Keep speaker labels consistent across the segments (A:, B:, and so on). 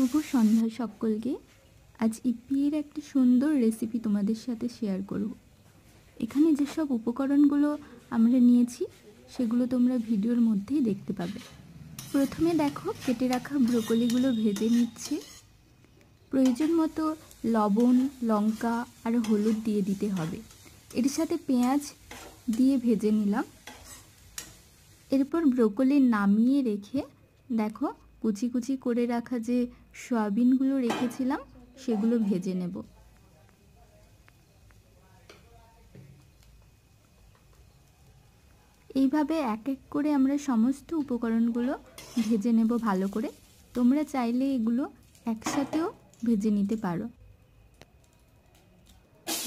A: শুভ সন্ধ্যা সকলকে। আজ ইপির একটা সুন্দর রেসিপি তোমাদের সাথে শেয়ার করব। এখানে যেসব উপকরণগুলো আমরা নিয়েছি সেগুলো তোমরা ভিডিওর মধ্যেই দেখতে পাবে। প্রথমে দেখো কেটে রাখা ব্রোকলিগুলো ভেজে নিচ্ছি। প্রয়োজন মতো লবণ, লঙ্কা আর হলুদ দিয়ে দিতে হবে। এর সাথে পেঁয়াজ দিয়ে ভেজে নিলাম। এরপর ব্রোকলি নামিয়ে রেখে দেখো কুচি কুচি করে রাখা যে সয়াবিনগুলো রেখেছিলাম সেগুলো ভেজে নেব। এইভাবে এক এক করে আমরা সমস্ত উপকরণগুলো ভেজে নেব ভালো করে। তোমরা চাইলে এগুলো একসাথেও ভেজে নিতে পারো।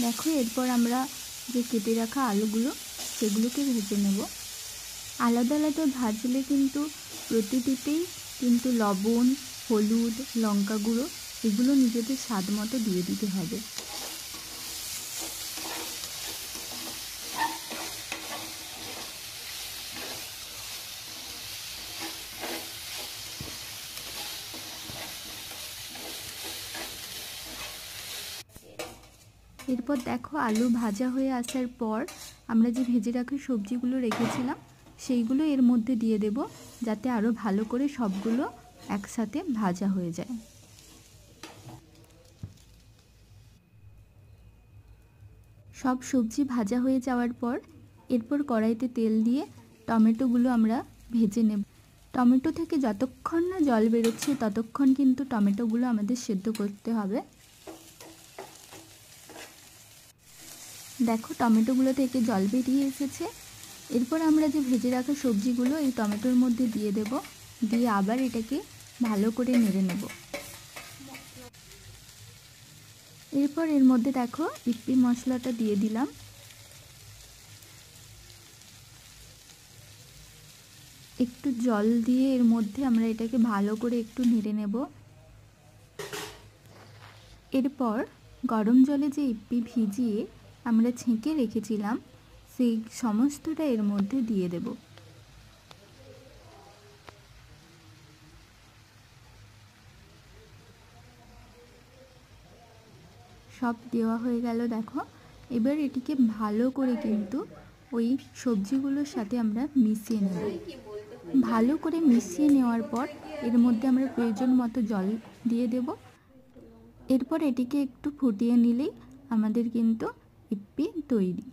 A: দেখো এরপর আমরা যে কেটে রাখা আলুগুলো সেগুলোকে ভেজে নেব। আলাদা আলাদা ভাজলে কিন্তু প্রতিটিতেই কিন্তু লবণ, হলুদ, লঙ্কা গুঁড়ো এগুলো নিজেদের স্বাদ মতো দিয়ে দিতে হবে। এরপর দেখো আলু ভাজা হয়ে আসার পর আমরা যে ভেজে রাখা সবজিগুলো রেখেছিলাম সেইগুলো এর মধ্যে দিয়ে দেব, যাতে আরও ভালো করে সবগুলো একসাথে ভাজা হয়ে যায়। সব সবজি ভাজা হয়ে যাওয়ার পর এরপর কড়াইতে তেল দিয়ে টমেটোগুলো আমরা ভেজে নেব। টমেটো থেকে যতক্ষণ না জল বেরোচ্ছে ততক্ষণ কিন্তু টমেটোগুলো আমাদের সেদ্ধ করতে হবে। দেখো টমেটোগুলো থেকে জল বেরিয়ে এসেছে। এরপর আমরা যে ভেজে রাখা সবজিগুলো এই টমেটোর মধ্যে দিয়ে দেব, দিয়ে আবার এটাকে ভালো করে নেড়ে নেব। এরপর এর মধ্যে দেখো ইপি মশলাটা দিয়ে দিলাম। একটু জল দিয়ে এর মধ্যে আমরা এটাকে ভালো করে একটু নেড়ে নেব। এরপর গরম জলে যে ইপি ভিজিয়ে আমরা ছেঁকে রেখেছিলাম সেই সমস্তটা এর মধ্যে দিয়ে দেব। সব দেওয়া হয়ে গেল দেখো। এবার এটিকে ভালো করে কিন্তু ওই সবজিগুলোর সাথে আমরা মিশিয়ে নেব। ভালো করে মিশিয়ে নেওয়ার পর এর মধ্যে আমরা প্রয়োজন মতো জল দিয়ে দেব। এরপর এটিকে একটু ফুটিয়ে নিলেই আমাদের কিন্তু ইপি তৈরি।